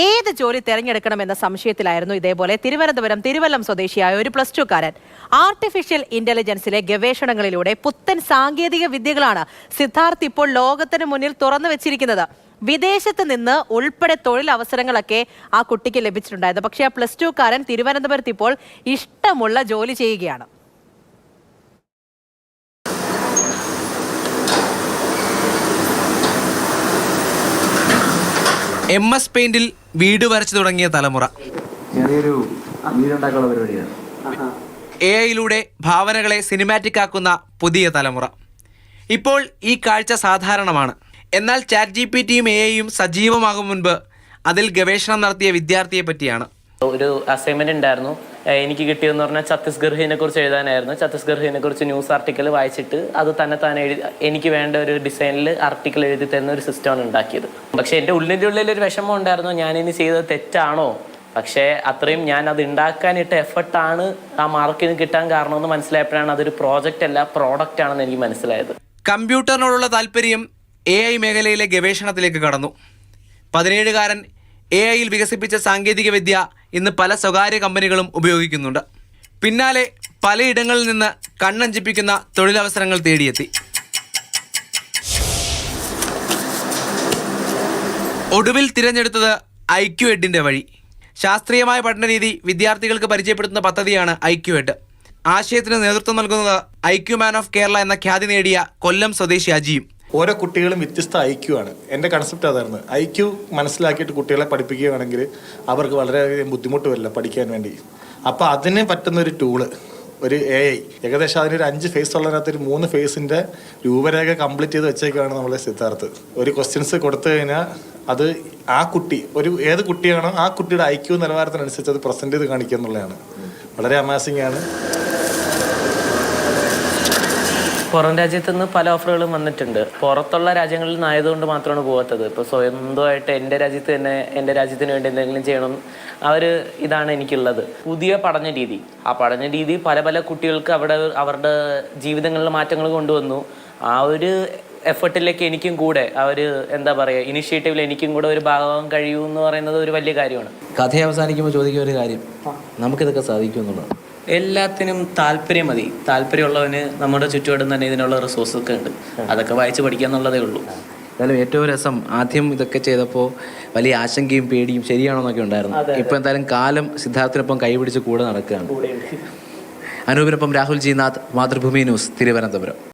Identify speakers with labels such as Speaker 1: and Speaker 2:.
Speaker 1: ഏത് ജോലി തിരഞ്ഞെടുക്കണമെന്ന സംശയത്തിലായിരുന്നു ഇതേപോലെ തിരുവനന്തപുരം തിരുവല്ലം സ്വദേശിയായ ഒരു പ്ലസ് ടുക്കാരൻ. ആർട്ടിഫിഷ്യൽ ഇന്റലിജൻസിലെ ഗവേഷണങ്ങളിലൂടെ പുത്തൻ സാങ്കേതിക വിദ്യകളാണ് സിദ്ധാർത്ഥ് ഇപ്പോൾ ലോകത്തിന് മുന്നിൽ തുറന്നു വെച്ചിരിക്കുന്നത്. വിദേശത്ത് നിന്ന് ഉൾപ്പെടെ തൊഴിലവസരങ്ങളൊക്കെ ആ കുട്ടിക്ക് ലഭിച്ചിട്ടുണ്ടായത്. പക്ഷേ ആ പ്ലസ് ടുക്കാരൻ തിരുവനന്തപുരത്ത് ഇപ്പോൾ ഇഷ്ടമുള്ള ജോലി ചെയ്യുകയാണ്.
Speaker 2: MS പെയിന്റിൽ വീട് വരച്ചു തുടങ്ങിയ തലമുറ, AI-യിലൂടെ ഭാവനകളെ സിനിമാറ്റിക് ആക്കുന്ന പുതിയ തലമുറ. ഇപ്പോൾ ഈ കാഴ്ച സാധാരണമാണ്. എന്നാൽ ChatGPTയും AI-യും സജീവമാകും മുൻപ് അതിൽ ഗവേഷണം നടത്തിയ വിദ്യാർത്ഥിയെ പറ്റിയാണ്.
Speaker 3: ഒരു അസൈൻമെന്റ് ഉണ്ടായിരുന്നു എനിക്ക് കിട്ടിയെന്ന് പറഞ്ഞാൽ ഛത്തീസ്ഗഡിനെ കുറിച്ച് എഴുതാനായിരുന്നു. ഛത്തീസ്ഗഡിനെ കുറിച്ച് ന്യൂസ് ആർട്ടിക്കിൾ വായിച്ചിട്ട് അത് തന്നെ എനിക്ക് വേണ്ട ഒരു ഡിസൈനിൽ ആർട്ടിക്കിൾ എഴുതി തരുന്ന ഒരു സിസ്റ്റമാണ് ഉണ്ടാക്കിയത്. പക്ഷേ എൻ്റെ ഉള്ളിൽ ഒരു വിഷമം ഉണ്ടായിരുന്നു, ഞാനിനി ചെയ്തത് തെറ്റാണോ. പക്ഷേ അത്രയും ഞാൻ അത് ഉണ്ടാക്കാനിട്ട എഫർട്ടാണ് ആ മാർക്കിന് കിട്ടാൻ കാരണമെന്ന് മനസ്സിലായപ്പോഴാണ് അതൊരു പ്രോജക്റ്റ് അല്ല പ്രോഡക്റ്റ് ആണെന്ന് എനിക്ക് മനസ്സിലായത്.
Speaker 2: കമ്പ്യൂട്ടറിനോടുള്ള താല്പര്യം AI മേഖലയിലെ ഗവേഷണത്തിലേക്ക് കടന്നു. 17-കാരൻ AI-യിൽ വികസിപ്പിച്ച സാങ്കേതിക വിദ്യ ഇന്ന് പല സ്വകാര്യ കമ്പനികളും ഉപയോഗിക്കുന്നുണ്ട്. പിന്നാലെ പലയിടങ്ങളിൽ നിന്ന് കണ്ണഞ്ചിപ്പിക്കുന്ന തൊഴിലവസരങ്ങൾ തേടിയെത്തി. ഒടുവിൽ തിരഞ്ഞെടുത്തത് IQEDന്റെ വഴി. ശാസ്ത്രീയമായ പഠനരീതി വിദ്യാർത്ഥികൾക്ക് പരിചയപ്പെടുത്തുന്ന പദ്ധതിയാണ് IQED. ആശയത്തിന് നേതൃത്വം നൽകുന്നത് IQ മാൻ ഓഫ് കേരള എന്ന ഖ്യാതി നേടിയ കൊല്ലം സ്വദേശി അജിയും.
Speaker 4: ഓരോ കുട്ടികളും വ്യത്യസ്ത IQ ആണ്. എൻ്റെ കൺസെപ്റ്റ് അതായിരുന്നു. IQ മനസ്സിലാക്കിയിട്ട് കുട്ടികളെ പഠിപ്പിക്കുകയാണെങ്കിൽ അവർക്ക് വളരെയധികം ബുദ്ധിമുട്ട് വരില്ല പഠിക്കാൻ വേണ്ടി. അപ്പോൾ അതിന് പറ്റുന്നൊരു ടൂള്, ഒരു AI, ഏകദേശം അതിനൊരു 5 ഫേസ് ഉള്ളതിനകത്ത് ഒരു 3 ഫേസിൻ്റെ രൂപരേഖ കംപ്ലീറ്റ് ചെയ്ത് വെച്ചേക്കാണ് നമ്മളെ സിദ്ധാർത്ഥ്. ഒരു ക്വസ്റ്റ്യൻസ് കൊടുത്തു കഴിഞ്ഞാൽ അത് ആ കുട്ടി ഏത് കുട്ടിയാണോ ആ കുട്ടിയുടെ IQ നിലവാരത്തിനനുസരിച്ച് അത് പ്രസൻറ്റ് ചെയ്ത് കാണിക്കുക എന്നുള്ളതാണ്. വളരെ അമാസിംഗ് ആണ്.
Speaker 3: പുറം രാജ്യത്തു നിന്ന് പല ഓഫറുകളും വന്നിട്ടുണ്ട്. പുറത്തുള്ള രാജ്യങ്ങളിൽ നിന്നായതുകൊണ്ട് മാത്രമാണ് പോകാത്തത്. ഇപ്പോൾ സ്വന്തമായിട്ട് എൻ്റെ രാജ്യത്തിന് വേണ്ടി എന്തെങ്കിലും ചെയ്യണം, ഇതാണ് എനിക്കുള്ളത്. പുതിയ പഠന രീതി, ആ പഠന രീതി പല കുട്ടികൾക്ക് അവരുടെ ജീവിതങ്ങളിലെ മാറ്റങ്ങൾ കൊണ്ടുവന്നു. ആ ഒരു എഫർട്ടിലേക്ക് എനിക്കും കൂടെ ഇനിഷ്യേറ്റീവിൽ എനിക്കും കൂടെ ഒരു ഭാഗമാകാൻ കഴിയുമെന്ന് പറയുന്നത് ഒരു വലിയ കാര്യമാണ്.
Speaker 5: കഥ അവസാനിക്കുമ്പോൾ ചോദിക്കുന്ന ഒരു കാര്യം, നമുക്കിതൊക്കെ സാധിക്കുമെന്നുള്ളതാണ്.
Speaker 3: എല്ലാത്തിനും താല്പര്യം മതി. താല്പര്യമുള്ളവന് നമ്മുടെ ചുറ്റുപാടും തന്നെ ഇതിനുള്ള റിസോഴ്സ് ഒക്കെ ഉണ്ട്. അതൊക്കെ വായിച്ച് പഠിക്കുക എന്നുള്ളതേ ഉള്ളൂ.
Speaker 5: എന്തായാലും ഏറ്റവും രസം, ആദ്യം ഇതൊക്കെ ചെയ്തപ്പോൾ വലിയ ആശങ്കയും പേടിയും ശരിയാണോന്നൊക്കെ ഉണ്ടായിരുന്നു. ഇപ്പോൾ എന്തായാലും കാലം സിദ്ധാർത്ഥിനൊപ്പം കൈപിടിച്ച് കൂടെ നടക്കുകയാണ്. അനൂപിനൊപ്പം രാഹുൽ ജി നാഥ്, മാതൃഭൂമി ന്യൂസ്, തിരുവനന്തപുരം.